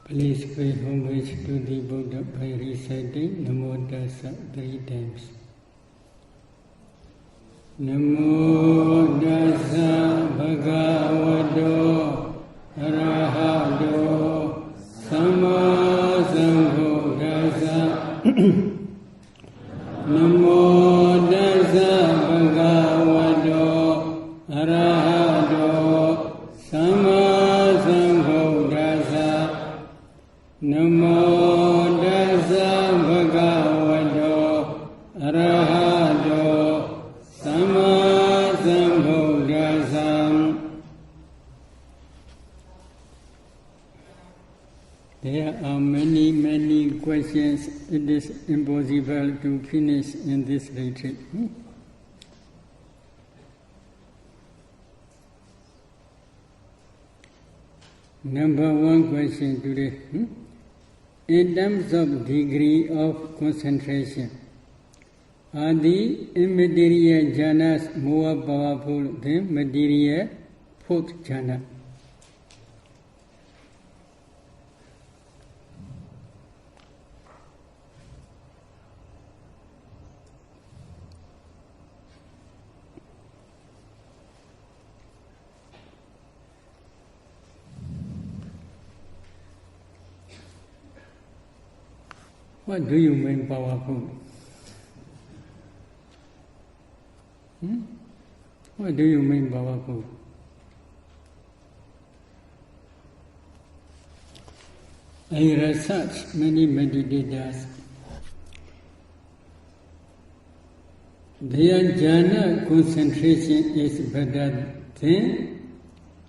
Please pay homage to the Buddha by reciting No.7 3 times. No.7 Bhagavato Arahato Samma Sambuddhassa. No.7 Bhagavato Arahato Samma Sambuddhassa. No.7 Bhagavato Arahato Samma Sambuddhassa. There are many questions. It is impossible to finish in this retreat. Number one question today. In terms of degree of concentration, are the immaterial jhanas more powerful than material fourth jhana? What do you mean powerful? What do you mean powerful? I research many meditators. Their jhana concentration is better than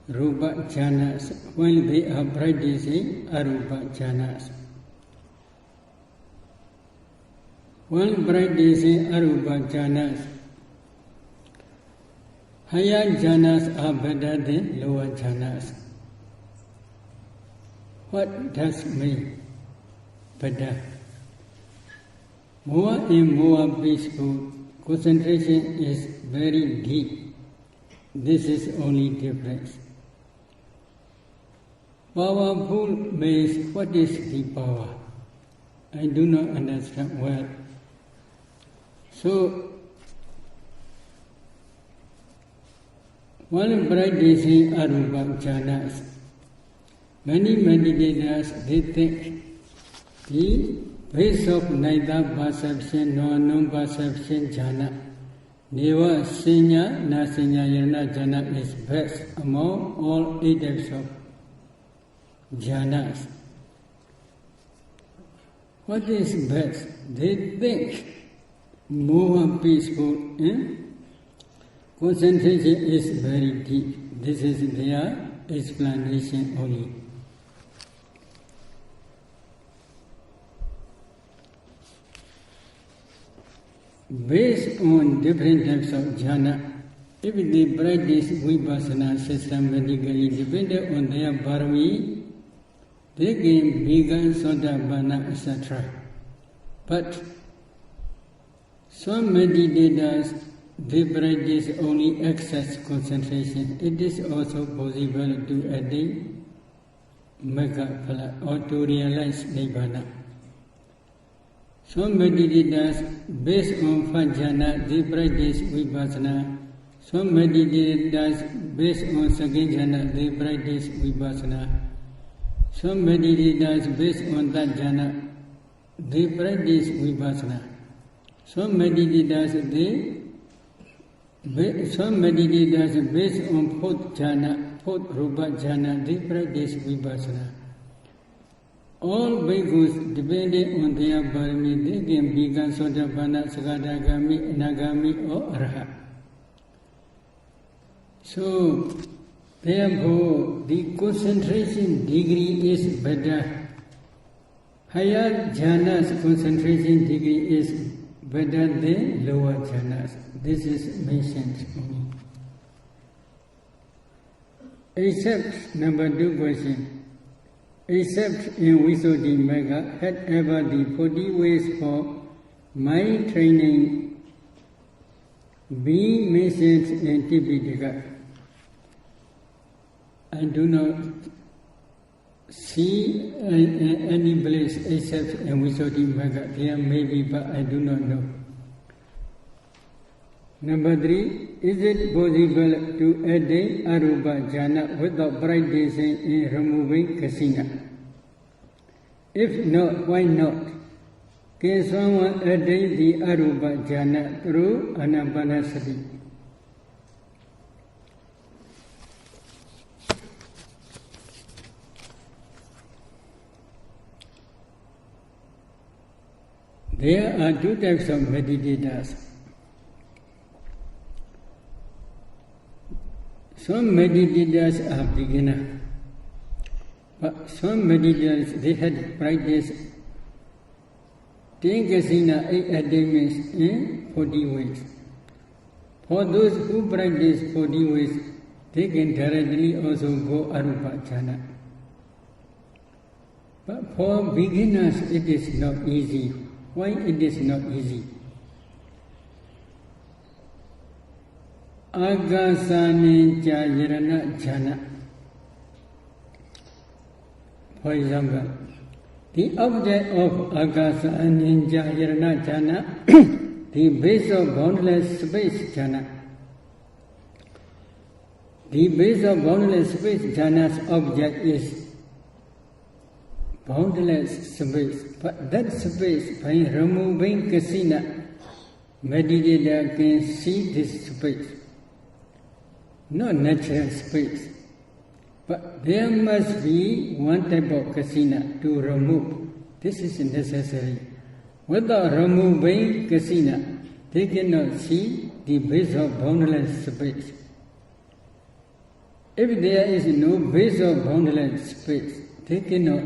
rupa jhanas while they are practicing arupa jhanas. While practicing arupa jhanas, higher jhanas are better than lower jhanas. What does mean better? More and more peaceful, concentration is very deep. This is only difference. Powerful means what is the power? I do not understand well. So, while practicing arupa jhanas, many meditators they think the base of neither perception nor non-perception jhana, neva senya na senya yarana jhana is best among all 8 types of jhanas. What is best? They think more peaceful, concentration is very deep. This is their explanation only. Based on different types of jhana, if they practice vipassana systematically depending on their bharami, they can become sotapanna, etc. But some meditators, they practice only excess concentration. It is also possible to attain Magga phala or to realize Nibbana. Some meditators, based on first jhana, they practice vipassana. Some meditators, based on second jhana, they practice vipassana. Some meditators, based on third jhana, they practice vipassana. Some meditators based on fourth jhana, fourth rupa jhana, they practice vipassana. All bhikkhus, depending on their bharami, they can become sotapanna, sakadagami, anagami, or arhat. So, therefore, the concentration degree is better. Higher jhanas concentration degree is better than lower jhanas. This is mentioned only. Except, number 2 question, except in Visuddhi Magga, had ever the 40 ways for mind training been mentioned in Tipitaka? I do not see any place except in Visuddhimagga. There may be, but I do not know. Number 3, is it possible to attain arupa jhana without practicing in removing kasina? If not, why not? Can someone attain the arupa jhana through anapanasati? There are 2 types of meditators. Some meditators are beginners, but some meditators, they had practiced 10 kasina 8 attainments in 40 ways. For those who practice 40 ways, they can directly also go arupa jhana. But for beginners, it is not easy. Why it is not easy? Agasaninja yarana jhana. For example, the object of agasaninja yarana jhana, the base of boundless space jhana. The base of boundless space jhana's object is boundless space, but that space, by removing kasina, meditator can see this space. Not natural space, but there must be one type of kasina to remove. This is necessary. Without removing kasina, they cannot see the base of boundless space. If there is no base of boundless space, they cannot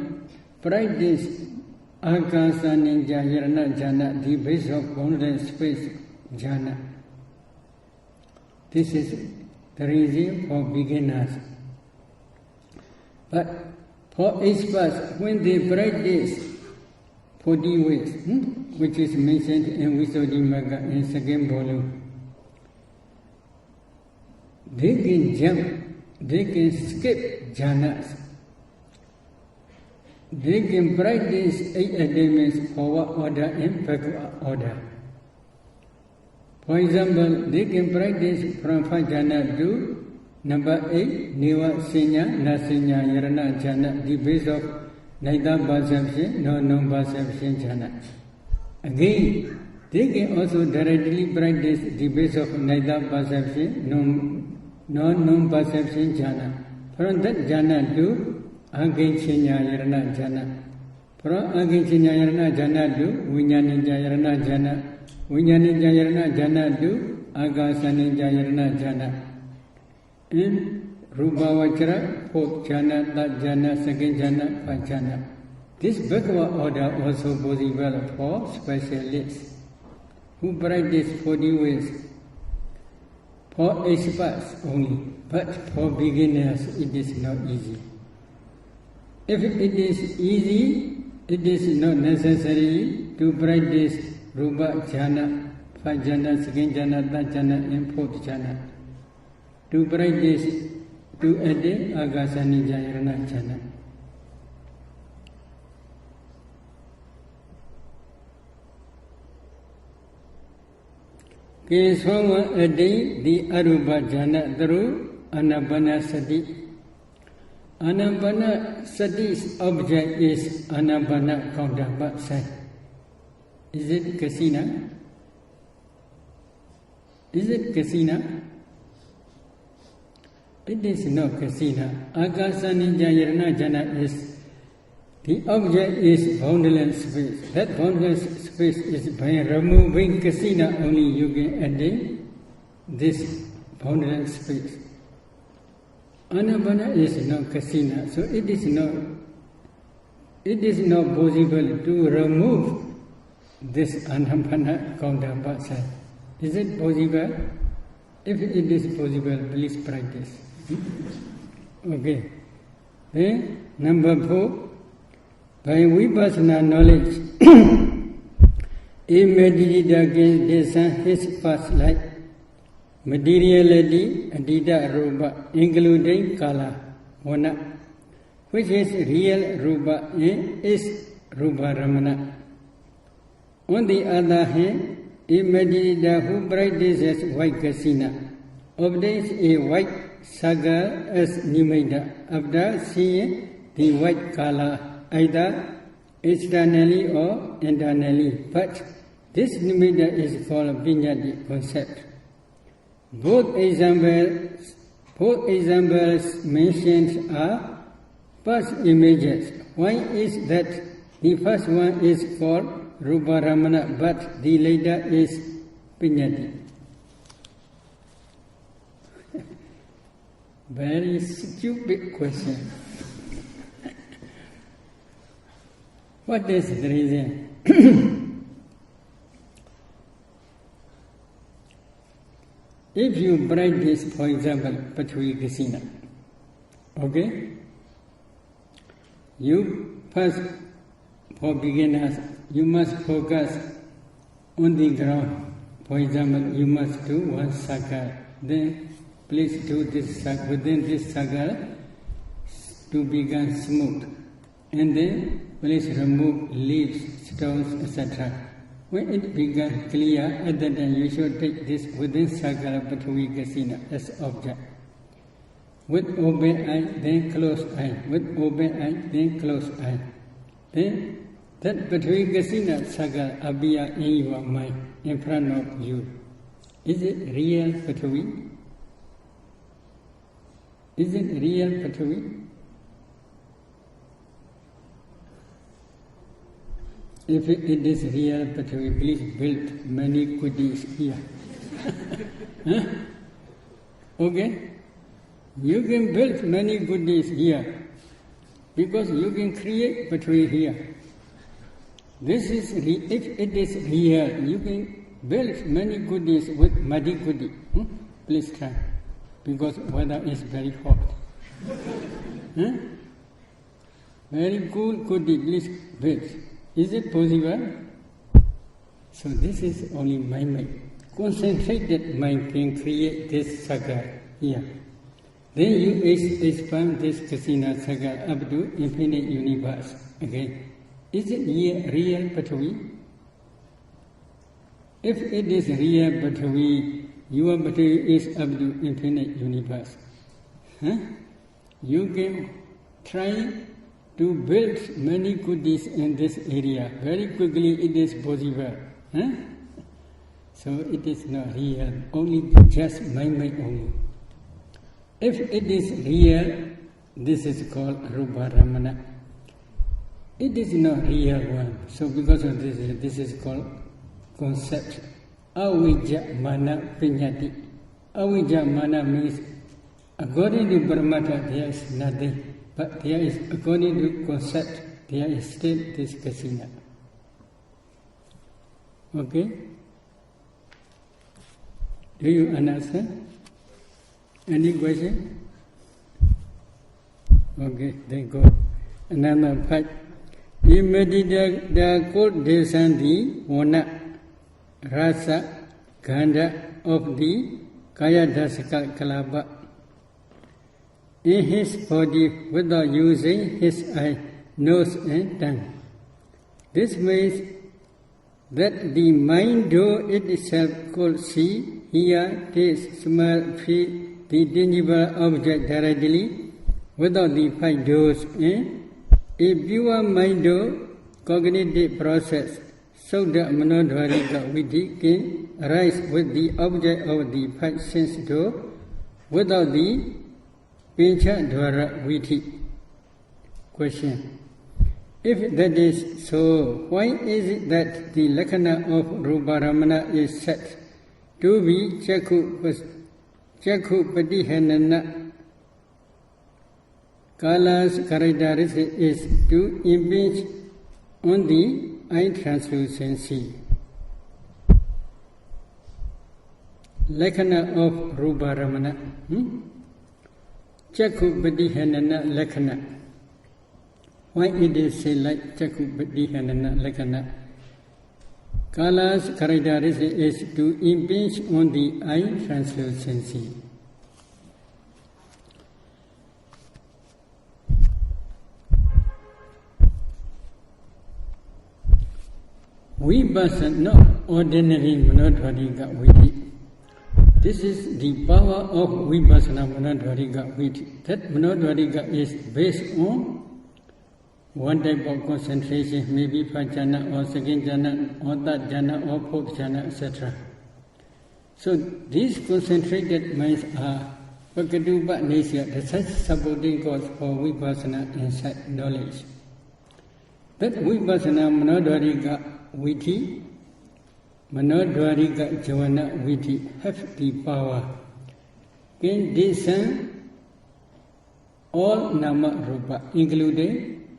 practice akasaninja yarana jhana, the base of boundless space jhana. This is the reason for beginners. But for experts, when they practice 40 ways, which is mentioned in Visuddhimagga in 2nd volume, they can jump, they can skip jhanas. They can practice 8 attainments forward order and backward order. For example, they can practice from 5 jhana to number 8, Neva Sinya, Nasinya, Yarana jhana, the base of neither perception nor non-perception jhana. Again, they can also directly practice the base of neither perception nor non-perception jhana. From that jhana to Aginchinya Yarana jhana. From Aginchinya Yarana jhana to Vinyaninja Yarana jhana. Vinyaninja Yarana jhana to Agasaninja Yarana jhana. In Rupavachara, 4th jhana, 3rd jhana, 2nd jhana, 5th jhana. This backward order also possible for specialists who practice 40 ways. For experts only, but for beginners it is not easy. If it is easy, it is not necessary to practice Rupa jhana, 5 jhana, 2nd jhana, 3rd jhana, and 4th jhana. To practice to attain Agasaninja Yarana jhana. Can someone attain the arupa jhana through anapanasati? Anapanasati's object is anapana counterpart side. Is it kasina? Is it kasina? It is not kasina. Agasaninja Yarana jhana is, the object is boundless space. That boundless space is by removing kasina only you can attain this boundless space. Anapana is not kasina, so it is not possible to remove this anapana counterpart side. Is it possible? If it is possible, please practice. Okay. Then number 4, by vipassana knowledge, a meditator can discern his past life, materiality, adita rupa, including kala, vana, which is real Rupa and is Rupa Ramana. On the other hand, a meditator who practices white kasina obtains a white saga as nimitta after seeing the white color either externally or internally, but this nimitta is called viññati concept. Both examples mentioned are past images. Why is that the first one is called Rupa Ramana, but the later is viññati? Very stupid question. What is the reason? If you practice, for example, Pathvi Kasina, okay? You first, for beginners, you must focus on the ground. For example, you must do one circle. Then please do this circle, within this circle to become smooth. And then please remove leaves, stones, etc. When it becomes clear, at that time you should take this within circle of Pathvi Kasina as object. With open eye, then closed eye. With open eye, then closed eye. Then that Pathvi Kasina circle appear in your mind, in front of you. Is it real Pathvi? Is it real Pathvi? If it is real Pathvi, please build many goodies here. Huh? Okay? You can build many goodies here because you can create Pathvi here. This is if it is real, you can build many goodies with muddy goodie. Please try, because weather is very hot. Huh? Very cool goodie, please build. Is it possible? So this is only mind. Concentrated mind can create this saga here. Then you expand this kasina saga up to infinite universe. Okay. Is it real Pathvi? If it is real Pathvi, your Pathvi is up to infinite universe. Huh? You can try to build many goodies in this area. Very quickly it is possible. Huh? So it is not real, only just mind only. If it is real, this is called Rupa Ramana. It is not real one. So because of this is called concept. Avijja mana viññati. Avijja mana means according to Paramatma there is nothing. But there is, according to concept, there is still this kasina. Okay? Do you understand? Any question? Okay, then go. Another part. Immediate cold descending wana rasa ganda of the kaya dasaka kalaba in his body without using his eye, nose and tongue. This means that the mind though itself could see, hear, taste, smell, feel the tangible object directly without the five doors, and a pure mind though cognitive process, so that manodharika vidhi can arise with the object of the five sense door without the Pincha Dvara Viti. Question. If that is so, why is it that the Lakkhana of Rupa Ramana is said to be Chakku Patihanana? Kala's characteristic is to impinge on the eye translucency. Lakkhana of Rupa Ramana. Chakku Patihanana Lakkhana. Why it is said like Chakku Patihanana Lakkhana? Kala's characteristic is to impinge on the eye translucency. Vipassana, not ordinary Manodvarika Viti. This is the power of Vipassana Manodvarika Viti. That Manodvarika is based on one type of concentration, maybe first jhana or second jhana or third jhana or fourth jhana, etc. So these concentrated minds are Pakatupa nature, the such supporting cause for Vipassana insight knowledge. That Vipassana Manodvarika Viti, Manodvarika Javana Viti have the power can discern all Nama Rupa, including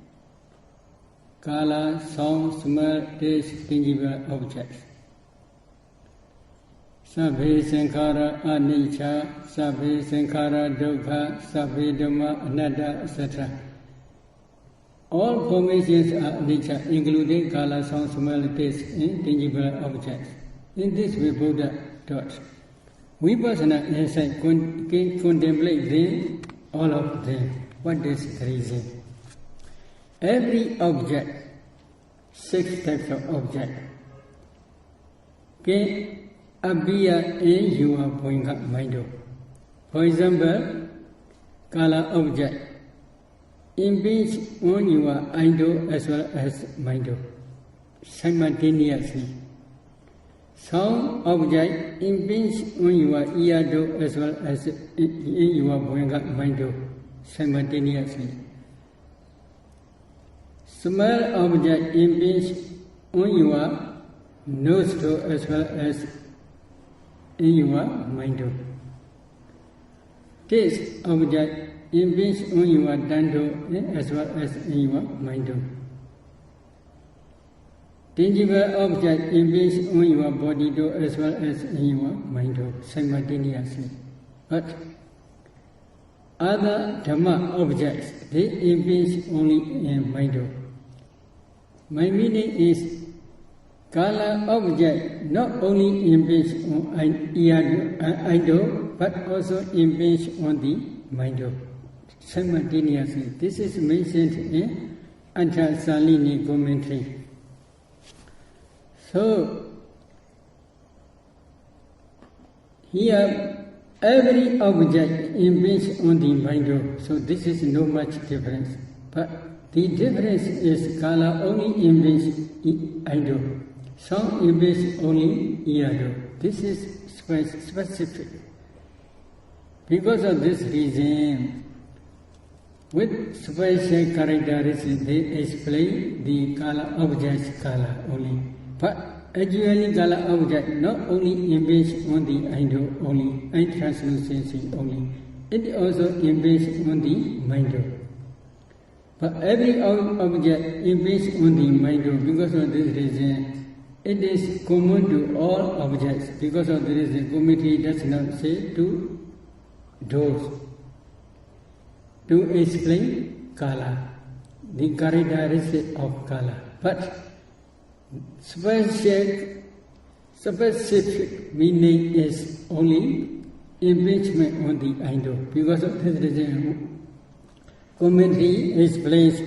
Kala, sound, smell, taste, tangible objects. Sabhe Sankhara Anicca, Sabhe Sankhara Dukkha, Sabhe Dhamma Anatta, etc. All formations are anicca, including Kala, sound, smell, taste, and tangible objects. In this way, Buddha taught. Vipassana insight can contemplate them, all of them. What is the reason? Every object, 6 types of object, can appear in your mind. For example, Kala object impinge on your idol as well as mind simultaneously. Sound object impinge on your ear as well as in your mind simultaneously. Smell object impinge on your nose as well as in your mind. Taste object impinge on your tongue as well as in your mind. Tangible object impinge on your body as well as in your mind simultaneously. But other Dhamma objects, they impinge only in mind. My meaning is, Kala object not only impinge on idol, but also impinge on the mind simultaneously. This is mentioned in Antasalini commentary. So, here every object impinges on the mind, so this is no much difference. But the difference is Kala only impinges idol, sound impinges only ear. This is specific. Because of this reason, with special characteristics, they explain the Kala objects Kala only. But actually Kala object not only impinges on the idol only, eye translucency only, it also impinges on the mind. But every object impinges on the mind. Because of this reason, it is common to all objects. Because of this reason, commentary does not say to those to explain Kala, the characteristic of Kala. But specific meaning is only impingement on the idol. Because of this reason, commentary explains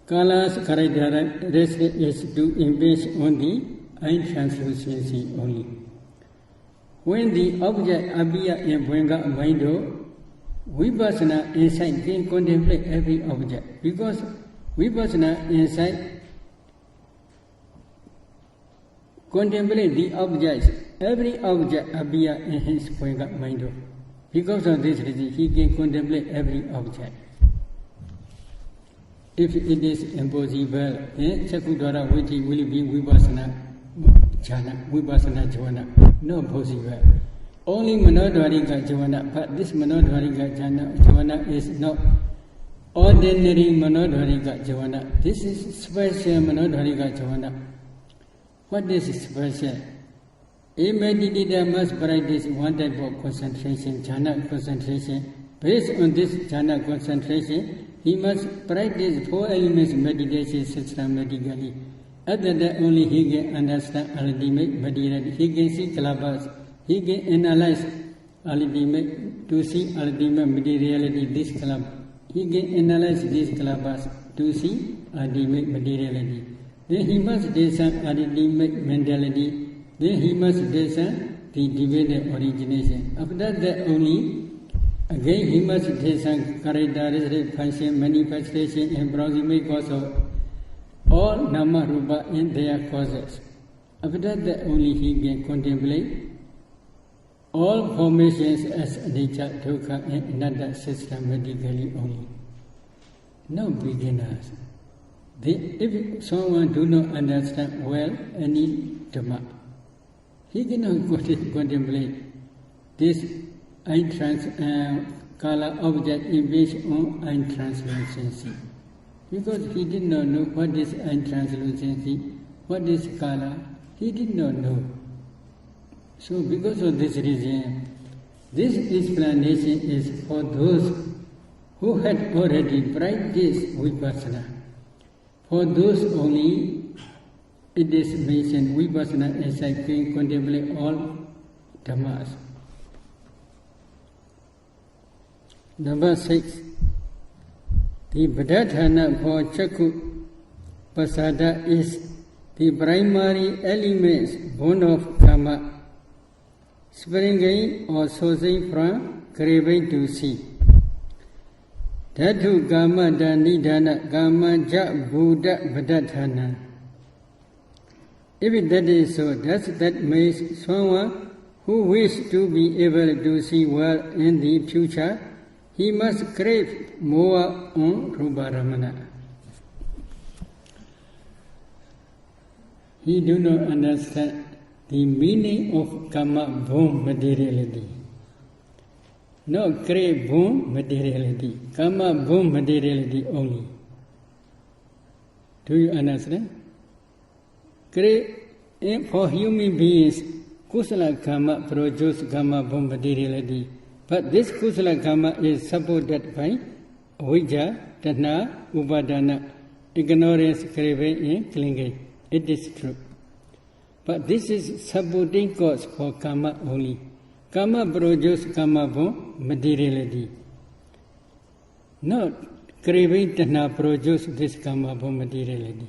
Kala's characteristic is to impinge on the eye translucency only. When the object appears in Bhanga mind, Vipassana insight can contemplate every object. Because Vipassana insight contemplate the objects, every object appears in his Bhanga mind. Because of this reason, he can contemplate every object. If it is impossible, then Chakudwara which will be Vipassana jhana, Vipassana jhana, not possible. Only Manodvarika jhana, but this Manodvarika jhana is not ordinary Manodvarika jhana. This is special Manodvarika jhana. What is special? A meditator must practice one type of concentration, jhana concentration. Based on this jhana concentration, he must practice 4 elements meditation systematically. Other than only he can understand ultimate materiality. He can see kalabas. He can analyze ultimate to see ultimate materiality. This kalab. He can analyze these kalabas to see ultimate materiality. Then he must discern ultimate mentality. Then he must discern the divided origination. After that only, again he must discern characteristic function, manifestation, and proximate cause of all nama rupa in their causes. After that only he can contemplate all formations as anicca, dukkha, and anatta systematically only. No beginners. If someone do not understand well any Dhamma, he cannot contemplate this kala object based on untranslucency. Because he did not know what is untranslucency, what is kala, he did not know. So because of this reason, this explanation is for those who had already practiced vipassana. For those only, it is mentioned vipassana as I can contemplate all dhammas. Number 6. The Bhadatthana for Chakku Pasada is the primary elements born of karma, springing or sourcing from craving to see. Dhatu Kama Nidana Kama Ja Buddha Bhadatthana. If that is so, that means someone who wishes to be able to see well in the future, he must crave more on Rupa Ramana. He do not understand the meaning of karma born materiality. Not crave born materiality, karma born materiality only. Do you understand? For human beings, kusala karma produces karma born materiality. But this kusala karma is supported by avijja, tanha, upadana, ignorance, craving, and clinging. It is true. But this is supporting cause for karma only. Karma produces karma born materiality. Not craving, tanha produces this karma born materiality.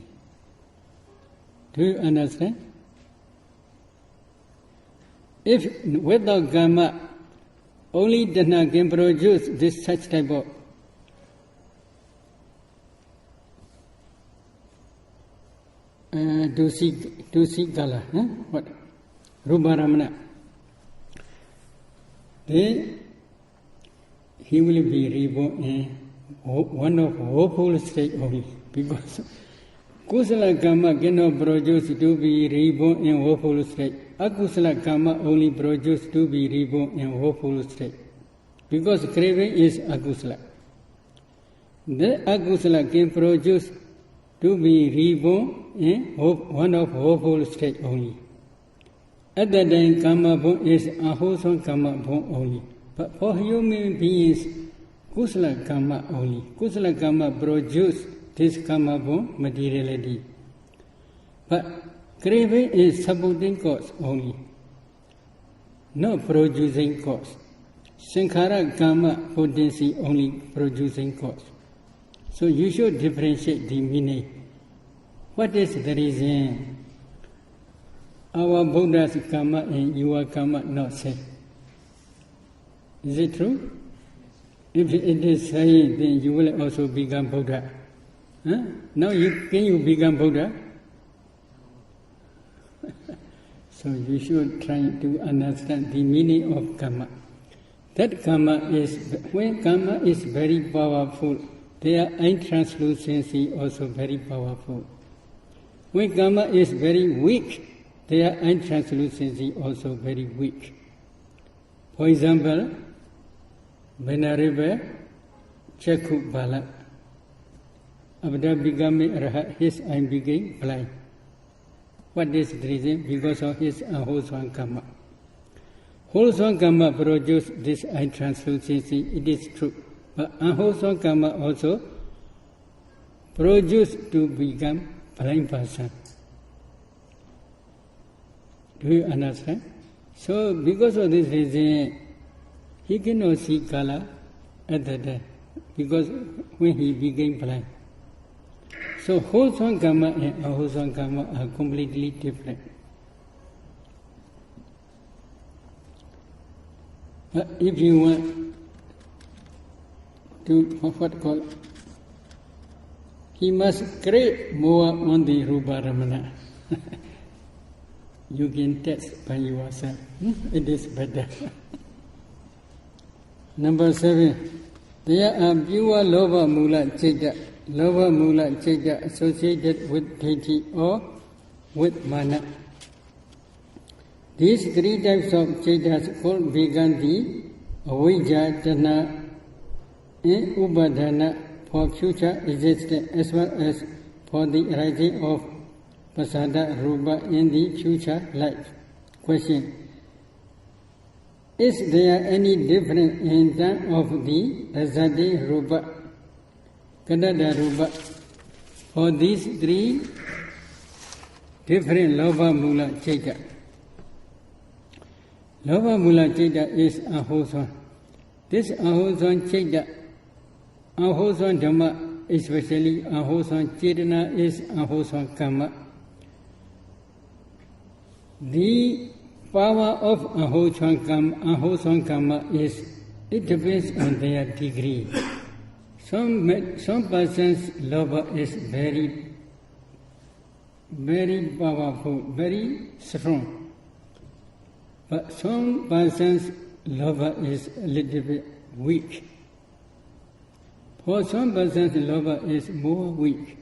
Do you understand? If without karma, only tanha can produce this such type of to see kala, what? Rupa Ramana. Then he will be reborn in one of woeful state only, because kusala karma cannot produce to be reborn in woeful state. Akusala karma only produce to be reborn in woeful state, because craving is akusala. The akusala can produce to be reborn in one of woeful state only. At that time, karma born is unwholesome karma born only. But for human beings, kusala karma only. Kusala karma produce this karma born materiality. But craving is supporting cause only, not producing cause. Sankhara karma potency only producing cause. So you should differentiate the meaning. What is the reason? Our Buddha's karma and your karma not same. Is it true? If it is same, then you will also become Buddha. Huh? Now can you become Buddha? So you should try to understand the meaning of karma. That karma is, when karma is very powerful, their untranslucency also very powerful. When karma is very weak, their untranslucency also very weak. For example, Venerable Chakku Bala, after becoming Arhat, his eye became blind. What is the reason? Because of his unwholesome karma. Wholesome karma produces this untranslucency, it is true. But unwholesome karma also produces to become blind person. Do you understand? So because of this reason, he cannot see kala at that time, because when he became blind. So wholesome karma and unwholesome karma are completely different. But if you want to what call, he must create more on the Rupa Ramana. You can test by yourself. It is better. Number 7. There are pure Lobha Mula Chaita. Lobha Mula Chaita associated with deity or with mana. These 3 types of Chaitas called Viganti, Avijja, Tanha, and Upadana for future existence as well as for the arising of Pasada Rupa in the future life. Question. Is there any difference in terms of the Rasati Rupa, Kadada Rupa, for these 3 different Lobha Mula Chaita? Lobha Mula Chaita is unwholesome. This unwholesome Chaita, unwholesome Dhamma, especially unwholesome Chaitana, is unwholesome Karma. The power of unwholesome karma is, it depends on their degree. Some persons' lobha is very, very powerful, very strong. But some persons' lobha is a little bit weak. For some persons' lobha is more weak.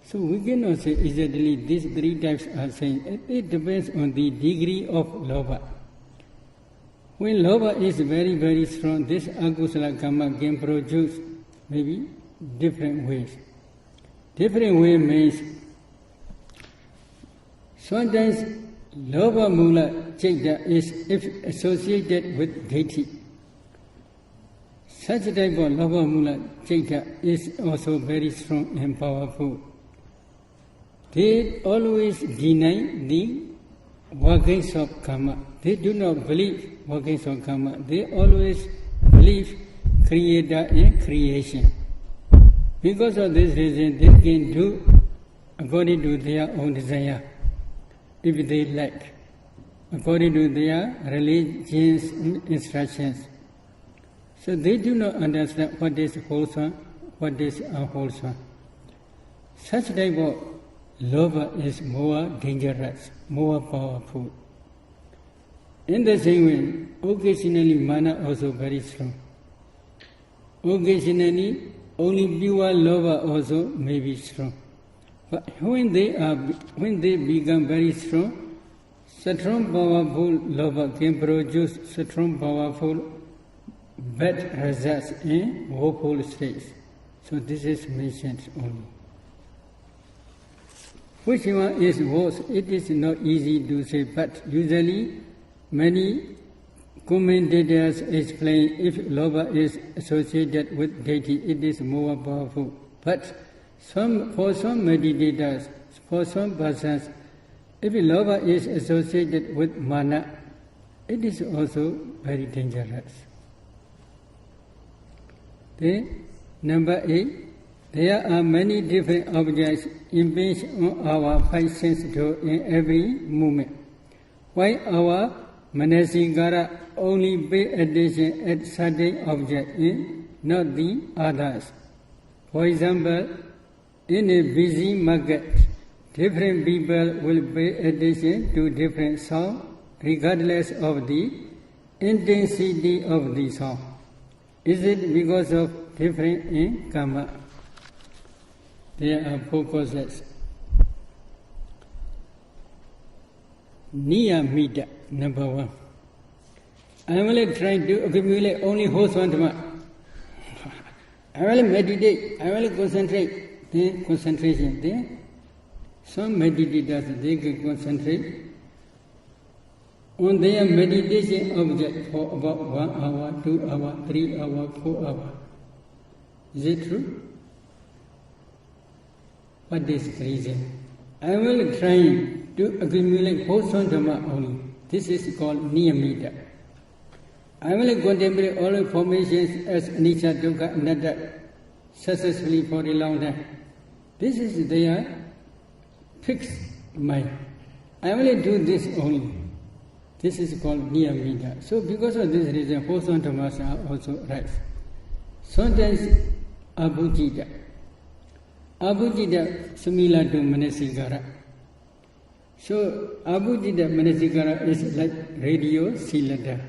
So we cannot say exactly these 3 types are same. It depends on the degree of lobha. When lobha is very, very strong, this akusala karma can produce maybe different ways. Different way means sometimes lobha mula chaita is if associated with deity. Such type of lobha mula chaita is also very strong and powerful. They always deny the workings of karma. They do not believe workings of karma. They always believe creator and creation. Because of this reason, they can do according to their own desire, if they like, according to their religion's instructions. So they do not understand what is wholesome, what is unwholesome. Such type of lobha is more dangerous, more powerful. In the same way, occasionally mana also very strong. Occasionally, only pure lobha also may be strong. But when they become very strong, strong powerful lobha can produce strong powerful bad results in woeful states. So this is mentioned only. Which one is worse? It is not easy to say, but usually many commentators explain if lobha is associated with deity, it is more powerful. But for some meditators, for some persons, if lobha is associated with mana, it is also very dangerous. Then, number 8. There are many different objects impinged on our 5 sense door in every moment. While our manasikara only pay attention at certain objects and not the others. For example, in a busy market, different people will pay attention to different sound regardless of the intensity of the sound. Is it because of different in karma? There are 4 causes. Niyamita, number 1. I am only trying to accumulate only wholesome dhamma. I will meditate, I will concentrate. Then concentration. Then some meditators, they can concentrate on their meditation object for about 1 hour, 2 hours, 3 hours, 4 hours. Is it true? What is the reason? I will try to accumulate wholesome dhamma only. This is called niyamita. I will contemplate all formations as anicca, dukkha, anatta successfully for a long time. This is their fixed mind. I only do this only. This is called niyamita. So because of this reason, wholesome dhammas are also right. Sometimes abhujita. Abhujita simila to manasikara. So abhujita manasikara is like radio silada.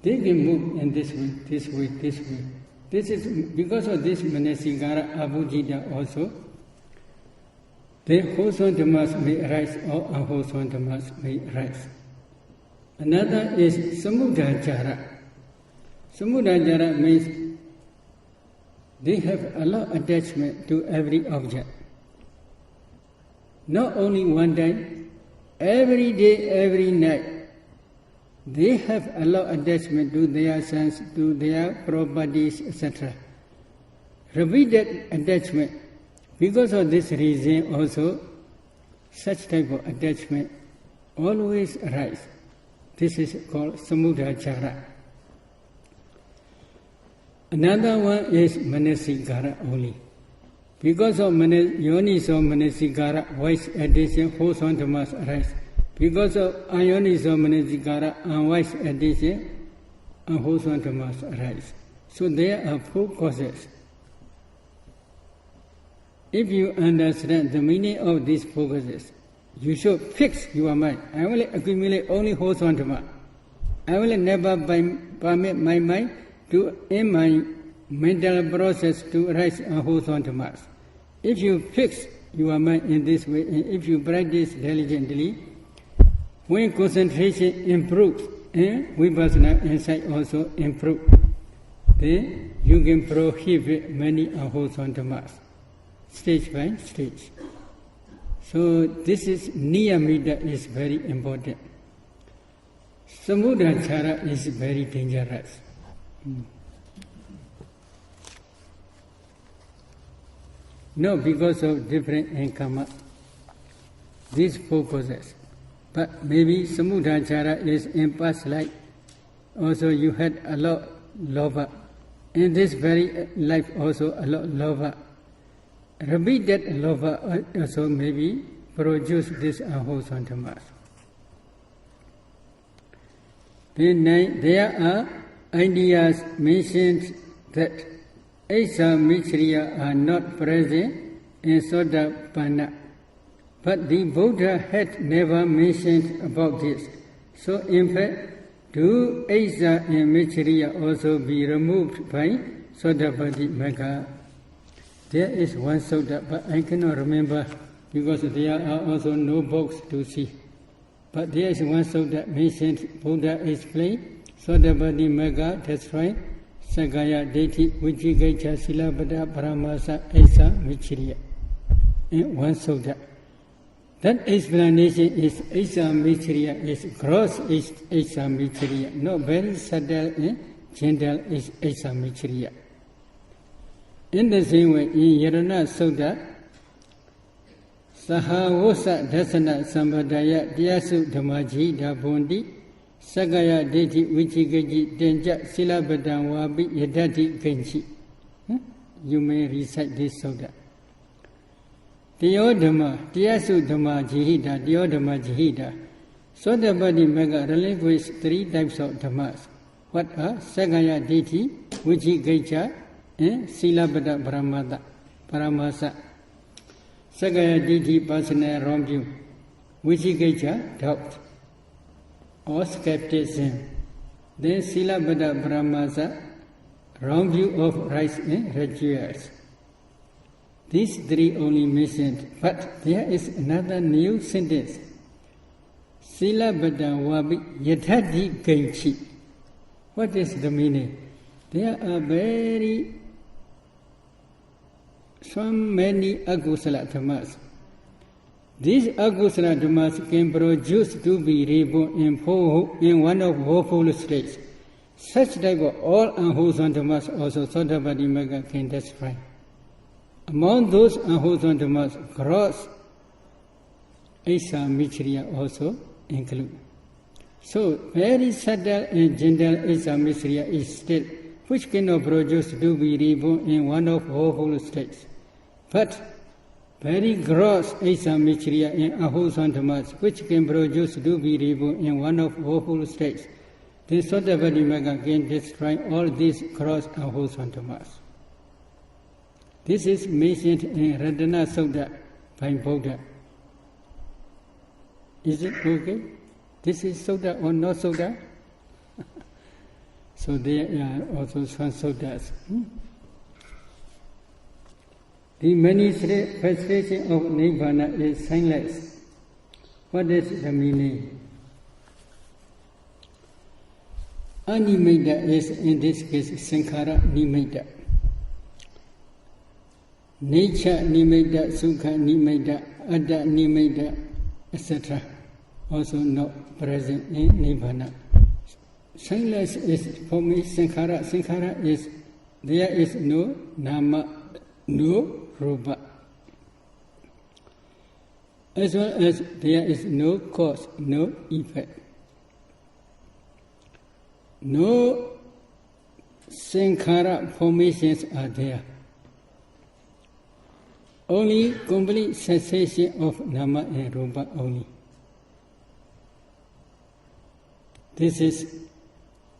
They can move in this way, this way, this way. This is because of this manasikara abhujita also. The wholesome dhammas may arise or unwholesome dhammas may arise. Another is samudhachara. Samudhachara means they have a lot of attachment to every object. Not only one time, every day, every night. They have a lot of attachment to their sense, to their properties, etc. Repeated attachment. Because of this reason also, such type of attachment always arise. This is called samudhachara. Another one is manasikara only. Because of yoniso manasikara, wise addition, wholesome dhammas arise. Because of ayoniso manasikara, unwise addition, unwholesome dhammas arise. So there are four causes. If you understand the meaning of these four causes, you should fix your mind. I will accumulate only wholesome dhamma. I will never permit my mind to, in my mental process, to arise unwholesome dhammas. If you fix your mind in this way, and if you practice diligently, when concentration improves, and vipassana insight also improves, then you can prohibit many unwholesome dhammas, stage by stage. So this is niyamita is very important. Samudhachara is very dangerous. No, because of different income, these four causes. But maybe samudhachara is in past life. Also you had a lot lova. In this very life also a lot lova. Repeated lova also maybe produce this unwholesome dhammas. Then there are ideas mentioned that Asa Michriya are not present in Sotapanna. But the Buddha had never mentioned about this. So in fact, do Asa and Michriya also be removed by Sotapatti Magga? There is one sutta, but I cannot remember because there are also no books to see. But there is one sutta mentioned, Buddha explained, Sotapatti Magga destroyed Sakaya Detti Vichikiccha Silabbata Paramasa Asa Michriya. In one sutta. That explanation is Asa Michriya is gross Asa Michriya, not very subtle and gentle is Asa Michriya. In the same way, in Yarana Sutta, Sahavosa Dasana Sambadaya Dyasu Dhamaji Dabundi Sakaya Detti Vichikicca Denja Silabbata Wabi Yadati Genchi. You may recite this sutta. Diyodhamma, Dyasu Dhamma Jihita, Diyodhamma Jihita. Sotapatti Magga relinquished three types of dhammas. What are Sakaya Detti, Vichikicca, and Silabbata Paramasa. Sakaya Detti, personal wrong view. Vichikicca, doubt or skepticism. Then Silabbata Paramasa, wrong view of rights and rituals. These three only mentioned, but there is another new sentence. Silabbata Wabi Yadati Genchi. What is the meaning? There are so many akusala dhammas. These akusala dhammas can produce to be reborn in one of woeful states. Such type of all unwholesome dhammas also Sotapatti Magga can destroy. Among those unwholesome dhammas, gross Asa Michriya also include. So, very subtle and gentle Asa Michriya is still, which cannot produce to be reborn in one of woeful states. But very gross asymmetry in wholesome dhammas, which can produce to be reborn in one of woeful states, then Sotapatti Magga can destroy all these gross and wholesome dhammas. This is mentioned in Ratana Sutta by Buddha. Is it okay? This is Sutta or not Sutta? So there are also some Suttas. The manifestation of Nibbana is signless. What is the meaning? Animita is in this case Sankhara Nimitta. Nature Nimitta, Sukha Nimitta, Atta Nimitta, etc. Also not present in Nibbana. Signless is for me Sankhara. Sankhara is there is no nama, no rupa. As well as there is no cause, no effect. No sankhara formations are there. Only complete cessation of nama and rupa only. This is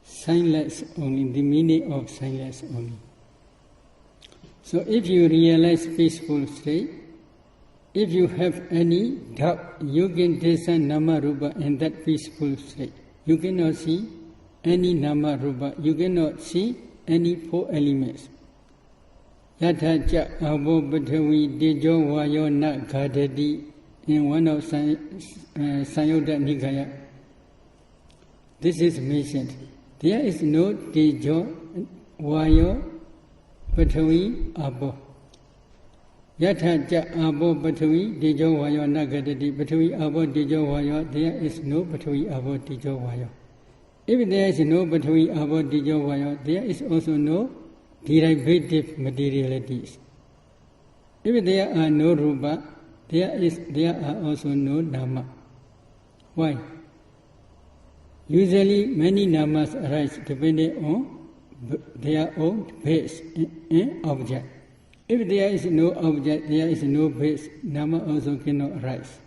signless only, the meaning of signless only. So if you realize peaceful state, if you have any doubt, you can discern nama rupa in that peaceful state. You cannot see any nama rupa, you cannot see any four elements. Yatha cha abo patavi tejo vayo na ghadati in one of Sanyutta Nikaya. This is mentioned. There is no tejo vayo patavi abo. Yatha cha abo patavi tejo vayo na ghadati. Patavi abo tejo vayo, there is no patavi abo tejo vayo. If there is no patavi abo tejo vayo, there is also no derivative materialities. If there are no rupa, there are also no nama. Why? Usually many namas arise depending on their own base and object. If there is no object, there is no base, nama also cannot arise.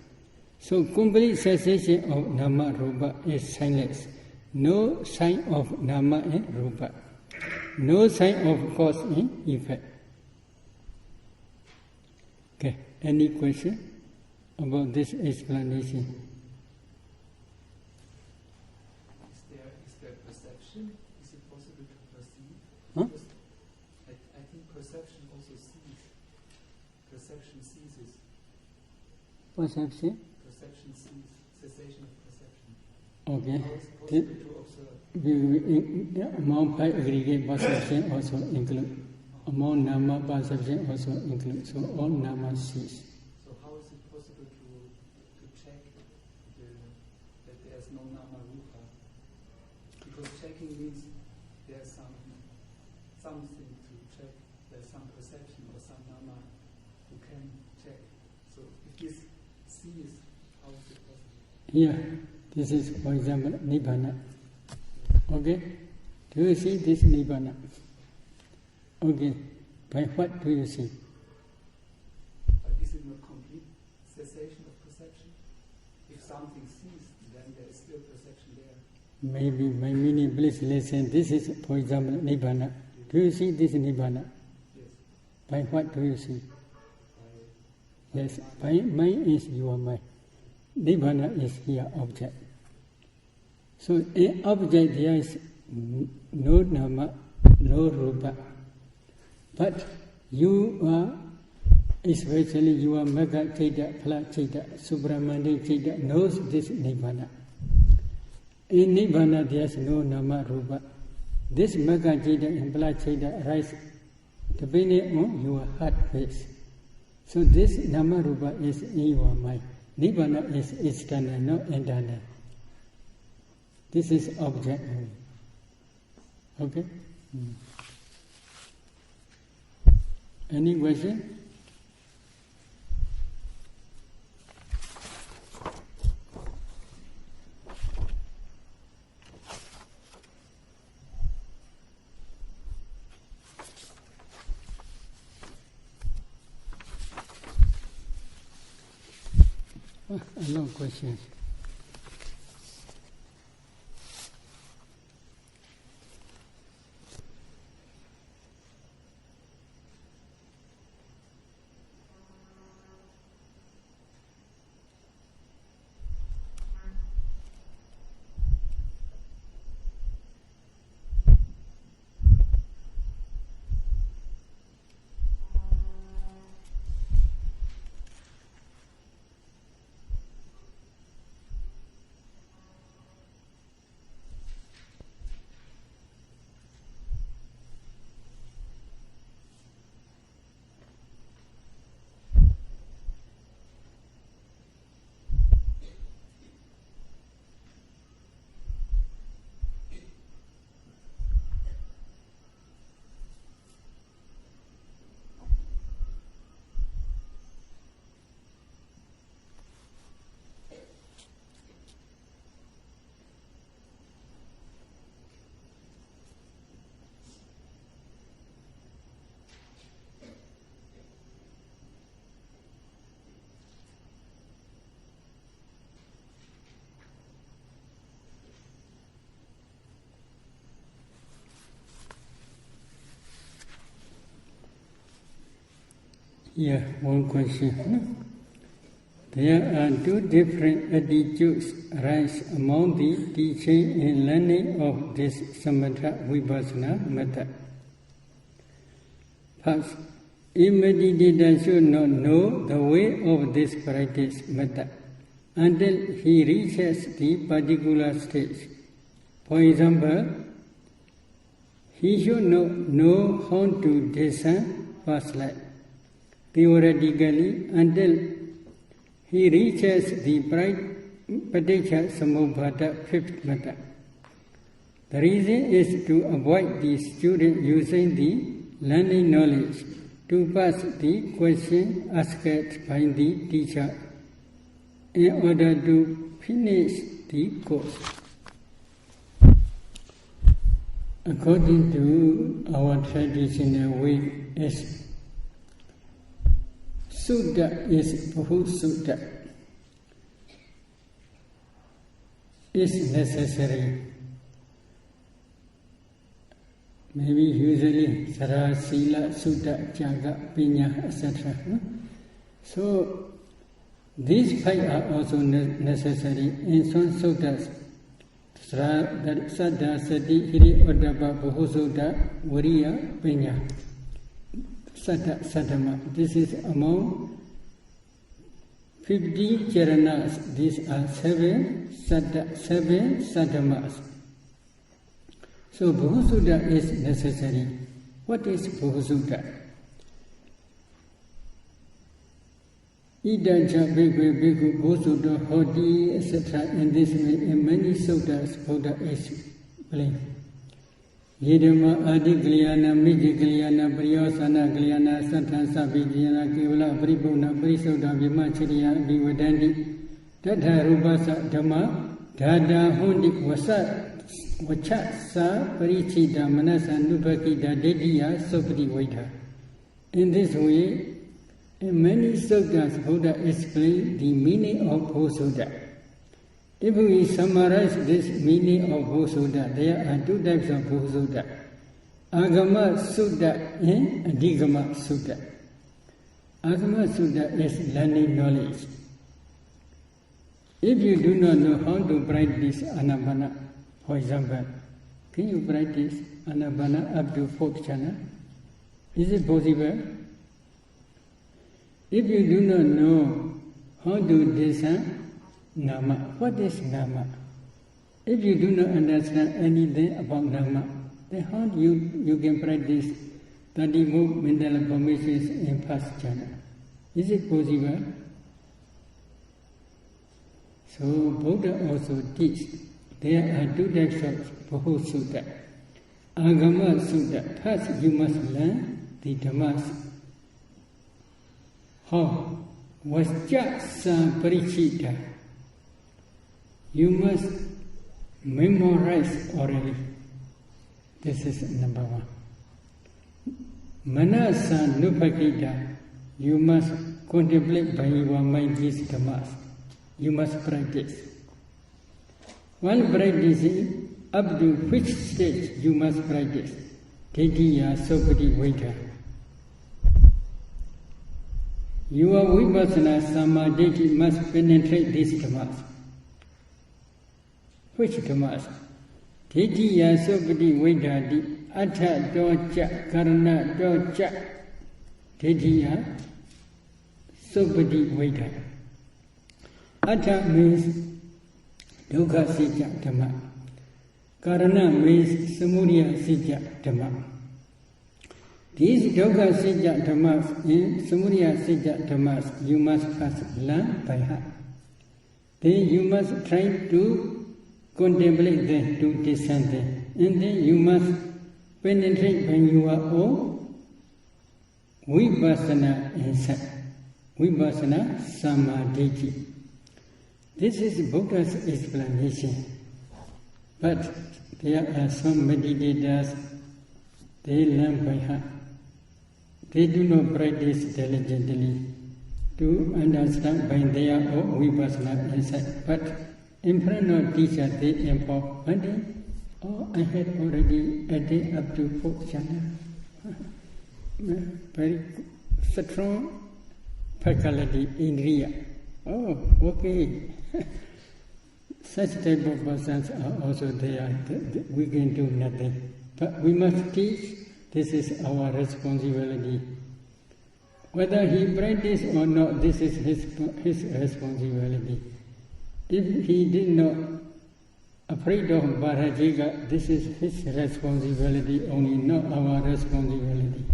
So complete cessation of nama rupa is signless. No sign of nama and rupa. No sign of cause and effect. Okay, any question about this explanation? Is there perception? Is it possible to perceive? Huh? I think perception also sees. Perception ceases. Perception? Perception sees. Cessation of perception. Okay. How is it possible to observe? Among five aggregate perception also include. Among nama perception also include. So all nama cease. So how is it possible to check that there is no nama rupa? Because checking means there's something to check. There's some perception or some nama who can check. So if this sees, how is it possible? Here, this is for example Nibbana. Okay? Do you see this Nibbana? Okay. By what do you see? But is it not complete cessation of perception? If something ceases, then there is still perception there. Maybe my meaning, please listen. This is, for example, Nibbana. Do you see this Nibbana? Yes. By what do you see? By Yes, by mind is your mind. Nibbana is here object. So in object there is no nama, no rupa. But you are, especially you are Magga Chaita, Phala Chaita, Subramani Chaita, knows this Nibbana. In Nibbana there is no nama rupa. This Magga Chaita and Phala Chaita arise depending on your heart face. So this nama rupa is in your mind. Nibbana is external, not internal. This is object only. Okay? Any question? A lot of questions. Yeah, one question. There are two different attitudes arise among the teaching and learning of this samatha vipassana method. First, a meditator should not know the way of this practice method until he reaches the particular stage. For example, he should not know how to discern past life theoretically until he reaches the Paticca Samuppada fifth method. The reason is to avoid the student using the learning knowledge to pass the question asked by the teacher in order to finish the course. According to our traditional way, is Sutta is Bahu Sutta. Is necessary. Maybe usually Sara, Sila, Sutta, Jaga, Pinya, etc. So these five are also necessary in some suttas. Saddha, Sati, Hiri, Oddappa, Bahu Sutta, Viriya, Pinya. Saddha, Saddhama. This is among 50 charanas. These are seven saddhamas. So Bahu Sutta is necessary. What is Bahu Sutta? Ida Jabhikwe Bhikkhu Bahu Sutta Hoti, etc. In this way, in many suttas, Buddha explained. Yedama Adi Gliyana, Miji Gliyana, Priyosana Gliyana, Satan Sabhijana, Kevala, Pribhuna, Prisudha, Vimachiriya, Vivadandi, Tadha Rupasa Dhamma, Dada Hundi, Vacha Sa, Parichita, Manasa, Nupakita, Dediya, Sopri Vaita. In this way, in many suttas, Buddha explained the meaning of Bahu Sutta. If we summarize this meaning of Bahu Sutta, there are two types of Bahu Sutta. Agama Sutta and Adhigama Sutta. Agama Sutta is learning knowledge. If you do not know how to practice Anapana, for example, can you practice Anapana up to 4th jhana? Is it possible? If you do not know how to discern Nama, what is Nama? If you do not understand anything about Nama, then how you can practice 34 mental formations in 1st jhana? Is it possible? So Buddha also teaches there are two types of Bahu Sutta. Agama Sutta. First you must learn the Dhammas. How? Vacha Sa Parichita. You must memorize orally. This is number one. Manasa Nupakita. You must contemplate by your mind these Dhammas. you must practice. While practicing, up to which stage you must practice? Titiya Sopati Vaita. Your vipassana samadhi must penetrate these dhammas. Which dhammas? Titiya Sopati Vaita di Atha Docha Karana Docha Titiya Sopati Vaita. Atha means Dukkha Sija Dhamma. Karana means Samudaya Sija Dhamma. These Dukkha Sija Dhammas and Samudaya Sija Dhammas you must first learn by heart. Then you must try to contemplate them, to discern them. And then you must penetrate by your own vipassana insight. Vipassana samadhi. This is Buddha's explanation. But there are some meditators, they learn by heart. They do not practice diligently to understand by their own vipassana insight. But in front of teacher, they inform, one day, I had already added up to 4th jhana. Very strong faculty, indriya. Oh, okay. Such type of persons are also there. We can do nothing. But we must teach. This is our responsibility. Whether he practices or not, this is his responsibility. If he did not afraid of Parajika, this is his responsibility only, not our responsibility.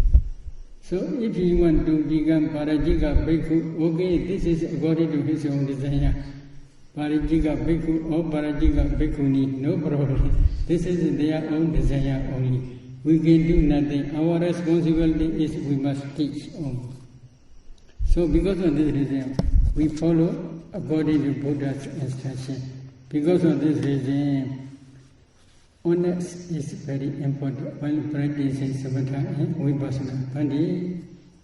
So if he want to become Parajika Bhikkhu, okay, this is according to his own desire. Parajika Bhikkhu or Parajika Bhikkhuni, no problem. This is their own desire only. We can do nothing. Our responsibility is we must teach only. So because of this reason, we follow according to Buddha's instruction. Because of this reason, honest is very important while practicing samatha and vipassana. But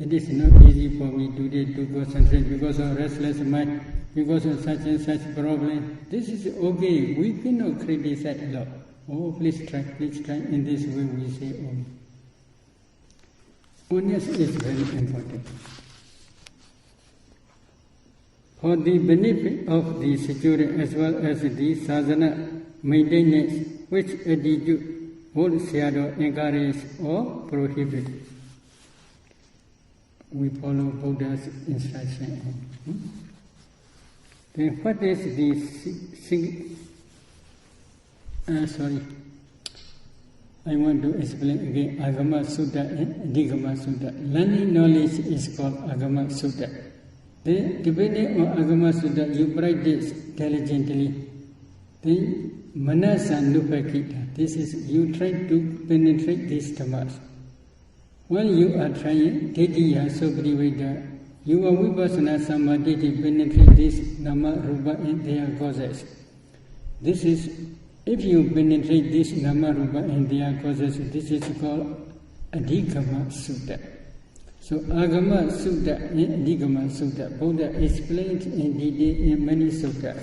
it is not easy for me today to concentrate because of restless mind, because of such and such problem. This is okay. We cannot criticize a lot. Oh, please try. In this way we say only. Honest is very important. For the benefit of the security as well as the sadhana maintenance, which attitude would sayaDaw encourage or prohibit? We follow Buddha's instruction. Then what is the I want to explain again Agama Sutta and Adhigama Sutta. Learning knowledge is called Agama Sutta. Then, depending on Agama Sutta, you practice diligently. Then, Manasa Nupakita. This is, you try to penetrate these dhammas. While you are trying, Titiya Sopati Vaita, your vipassana samadhi penetrate this nama, rupa and their causes. This is, if you penetrate this nama, rupa and their causes, this is called Adhigama Sutta. So Agama Sutta and Adhigama Sutta, Buddha explained in detail in many suttas.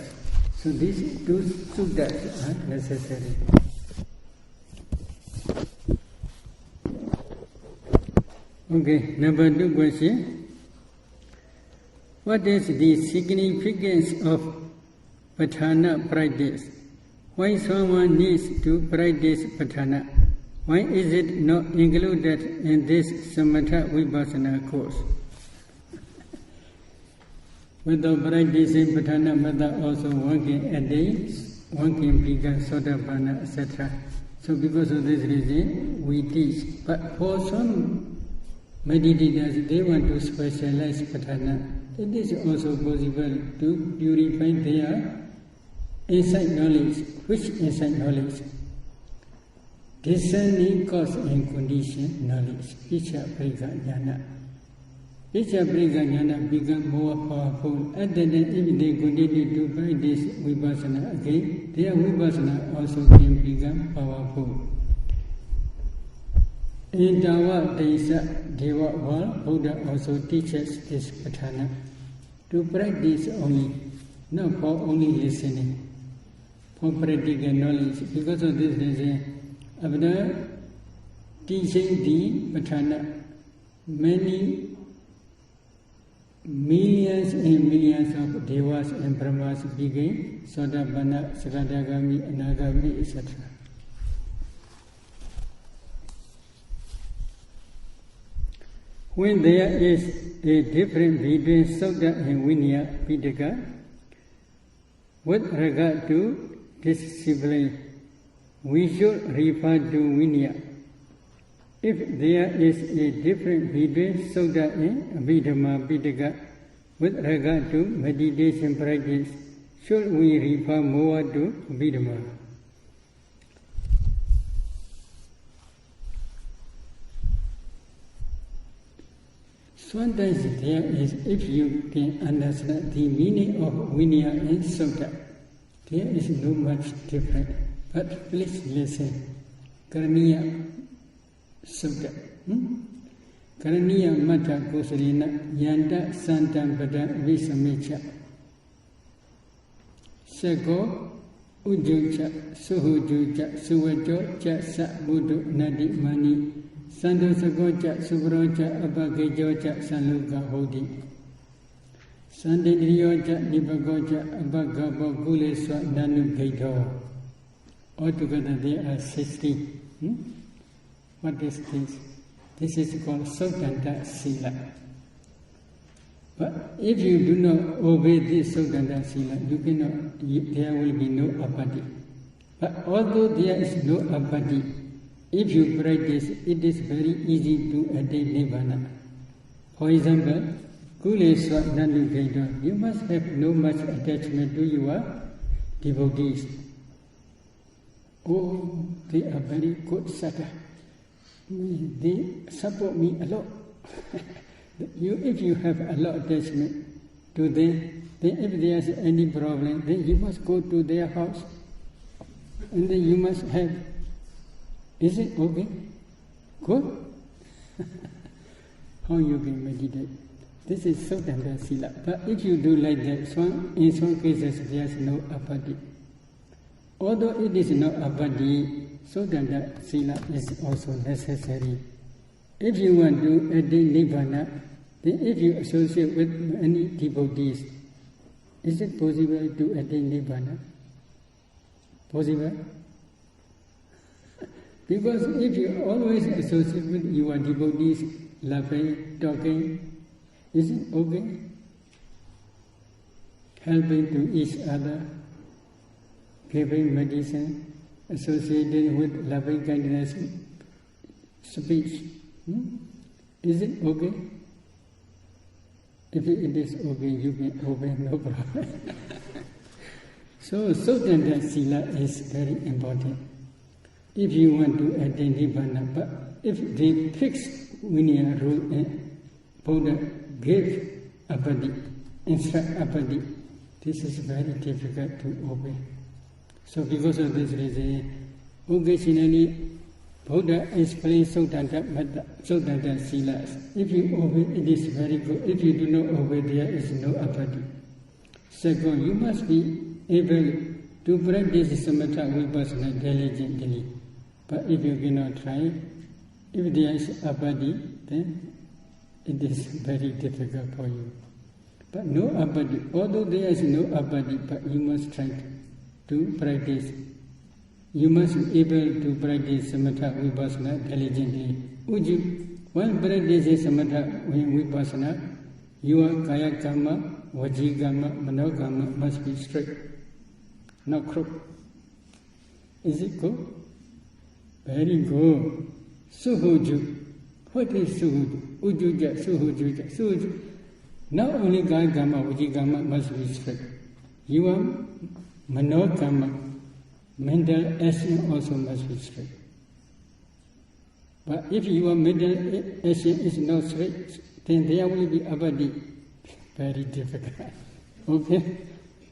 So these two suttas are necessary. Okay, number 2 question. What is the significance of Patthana practice? Why someone needs to practice Patthana? Why is it not included in this Samatha Vipassana course? Without practicing Patthana method also one can attain, one can become Sotapanna, etc. So because of this reason, we teach. But for some meditators, they want to specialize Patthana. It is also possible to purify their insight knowledge. Which insight knowledge? Discerning cause and condition knowledge. Picha Prika Jnana. Picha Prika Jnana become more powerful. At the end, if they continue to practice Vipassana again, their Vipassana also can become powerful. In Dawa Desa Deva world, Buddha also teaches this Patthana. To practice only. not for only listening, for practical knowledge. Because of this reason, after teaching the Patana, many millions and millions of Devas and Brahmas became Sotapanna, Sakadagami, Anagami, etc. When there is a difference between Sutta and Vinaya Pitaka, with regard to discipline, we should refer to Vinaya. If there is a difference between Sutta and Abhidhamma Pitaka, with regard to meditation practice, should we refer more to Abhidhamma? Sometimes there is, if you can understand the meaning of Vinaya and Sutta, there is no much difference. But please listen. Karaniya Sutta. Karaniya Mata Kosalina Yanda Santam Pada Visamicha. Seko Ujucha Suhujucha Suvajocha Sa Buddhu Nadi Mani Sandu Sagocha Subrocha Abagejocha Saluka Hodi Sandidriocha Nipagocha Abagabo Guleswa Nanu Gaito. Altogether there are 60. What is this? This is called Sautanta Sila. But if you do not obey this Sautanta Sila, there will be no apati. But although there is no apati, if you practice, it is very easy to attain Nibbana. For example, Kuleswa Nandu Gaito, you must have no much attachment to your devotees. Oh, they are very good satta. They support me a lot. If you have a lot of attachment to them, then if there is any problem, then you must go to their house. And then you must have. Is it okay? Good? How you can meditate? This is Sautanta Sila. But if you do like that, in some cases there is no apati. Although it is not apati, Sautanta Sila is also necessary. If you want to attain Nibbana, then if you associate with any devotees, is it possible to attain Nibbana? Possible? Because if you always associate with your devotees, laughing, talking, is it okay? Helping to each other, giving medicine, associated with loving kindness, speech. Is it okay? If it is okay, you can obey, no problem. So Sautanta Sila is very important. If you want to attain Nibbana, but if they fix Vinaya rule and Buddha gave apati, instruct apati, this is very difficult to obey. So because of this reason, occasionally Buddha explains Sautanta Silas. If you obey, it is very good. If you do not obey, there is no apati. Second, you must be able to practice samatha vipassana diligently. But if you cannot try, if there is apati, then it is very difficult for you. But no apati, although there is no apati, but you must try to practice. You must be able to practice samatha vipassana diligently. While practicing samatha vipassana, your kaya karma, vaji karma, mano karma must be straight, not crooked. Is it good? Very good. Suhuju. What is suhuju? Ujuja, suhujuja. Suhuju. Not only kaya karma, vaji karma must be straight. Your mano karma, mental action also must be straight. But if your mental action is not straight, then there will be apati. Very difficult. Okay?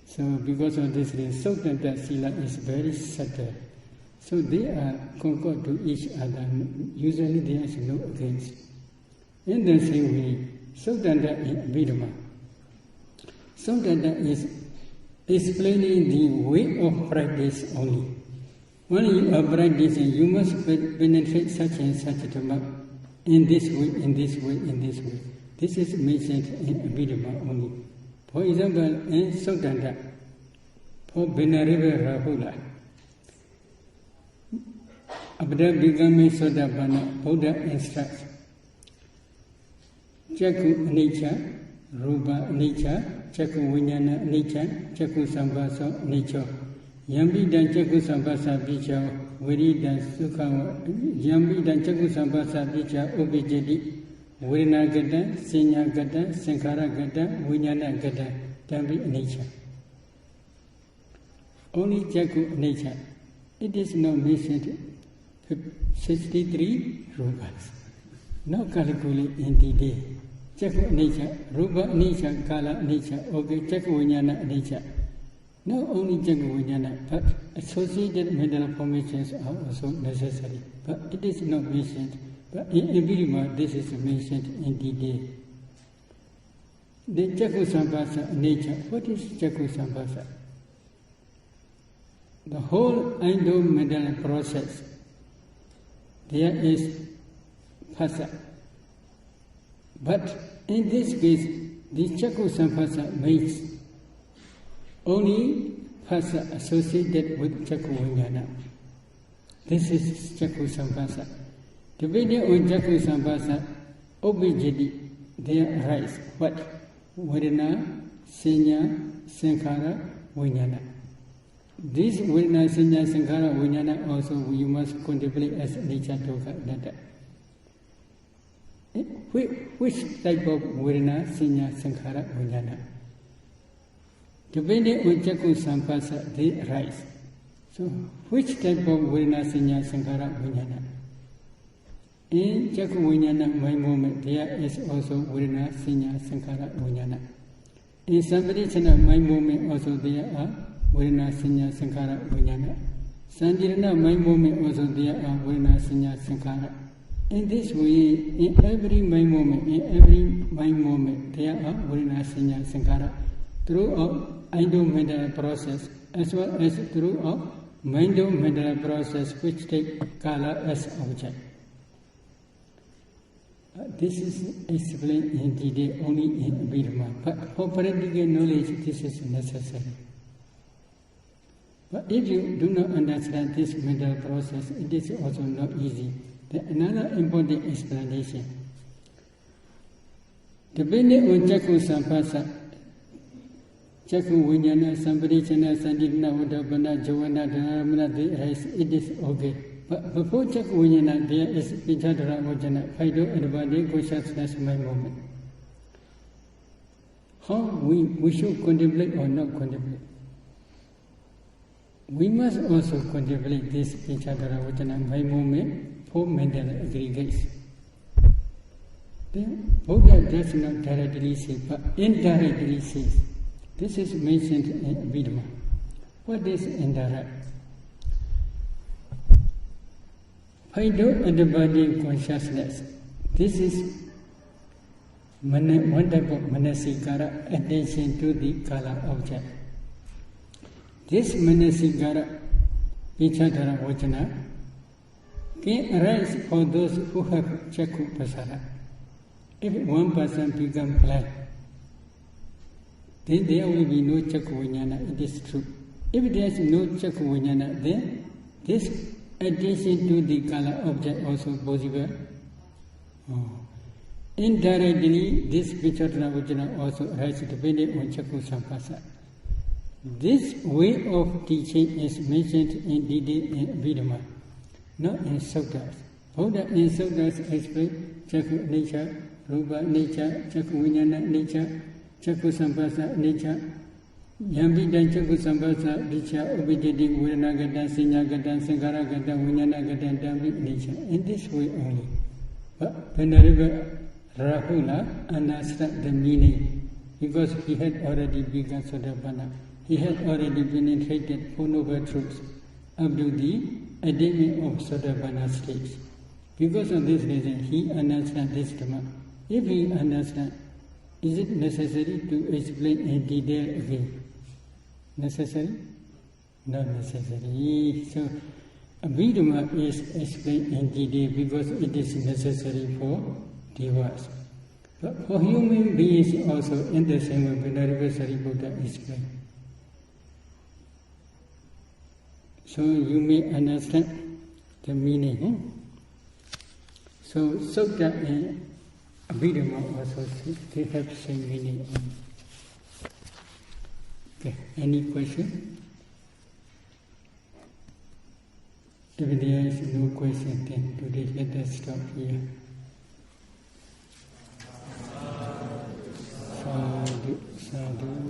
So because of this reason, Sautanta Sila is very subtle. So they are concord to each other. Usually there is no against. In the same way, Sautanta and Abhidhamma. Sautanta is explaining the way of practice only. When you are practicing, you must penetrate such and such Dhamma in this way, in this way, in this way. This is mentioned in Abhidhamma only. For example, in Sotanda, for Benariva Rahula, Abda becoming Sodapana, Buddha instructs Jaku nature, Rupa nature, Jaku Vinyana nature, Jaku Sambasa nature. Yambi dan Jaku Sambasa Bicha, Viri dan Sukha, Yambi dan Jaku Sambasa Bicha, Ubijedi, Virina Gada, Sinya Gada, Sankara Gada, Vinyana Gada, Dambi nature. Only Jaku nature. It is not mentioned 63 rupas. No calculate in the day. Jaku nature, Rupa nature, Kala nature, okay, Jaku Vinyana nature. Not only Jagu Vijnana, but associated mental formations are also necessary. But it is not mentioned. But in Abhidhamma, this is mentioned in detail. The Jagu Sambhasa nature. What is Jagu Sambhasa? The whole mental process, there is phasa. But in this case, the Jagu Sambhasa makes only phasa associated with Jaku Vijnana. This is Jaku Sambhasa. Depending on Jaku Sambhasa, obijedi, there arise what? Vedana, Sinya, Sankhara, Vijnana. This Vedana, Sinya, Sankhara, Vijnana also you must contemplate as nature dukkha anatta. Which type of Vedana, Sinya, Sankhara, Vijnana? Depending on Jaku Sambhasa, they arise. So, which type of Vedana, Sinya, Sankhara, Vijnana? In Jaku Vijnana, mind moment, there is also Vedana, Sinya, Sankhara, Vijnana. In Sampadicana, mind moment, also there are Vedana, Sinya, Sankhara, Vijnana. Sanjirana, mind moment, also there are Vedana, Sinya, Sankhara. In this way, in every mind moment, there are Vedana, Sinya, Sankhara. Throughout mental process as well as throughout mental process which take Kala as object. This is explained in detail only in Abhidhamma, but for practical knowledge this is necessary. But if you do not understand this mental process, it is also not easy. Another important explanation. Depending on Jaku Sambhasa, Jaku Vijnana, Sampadicana, Sanjirana, Udapana, Jovana, Dharamana, it is okay. But before Jaku Vijnana, there is Vichadara Vajana, Paido, Advade, consciousness, mind moment. How we should contemplate or not contemplate? We must also contemplate this Vichadara Vajana, mind moment, for mental aggregates. Then Buddha does not directly say, but indirectly says. This is mentioned in Abhidhamma. What is indirect? Paido Advade consciousness. This is one type of manasikara, attention to the Kala object. This manasikara, Vichadara Vajana, can arise for those who have Jaku Pasara. If one person becomes blind, then there will be no Jaku Vijnana, it is true. If there is no Jaku Vijnana, then this attention to the Kala object also possible. Indirectly, this Vichadara Vajana also arises depending on Jaku Sambhasa. This way of teaching is mentioned in detail in Abhidhamma, not in Suttas. Buddha in Suttas explains Jaku nature, Rupa nature, Jaku Vijnana nature, Jaku Sambhasa nature, Yambi dan Jaku Sambhasa Vicha, Ubijedi, Vedana Gada, Sinya Gada, Sankhara Gada, Vijnana Gada, Dambi nature. In this way only. But whenever Rahula understood the meaning, because he had already begun Sotapanna, he had already penetrated Four Noble Truths up to the attainment of Sotapanna stage. Because of this reason, he understands this Dhamma. If he understands, is it necessary to explain in detail again? Necessary? Not necessary. So, Abhidhamma is explained in detail because it is necessary for devas. But for human beings also, in the same way, Venerable Sariputta explained. So you may understand the meaning. So Sutta and Abhidhamma also, they have the same meaning. Okay, any question? If there is no question, then today let us stop here. Sadhu, sadhu.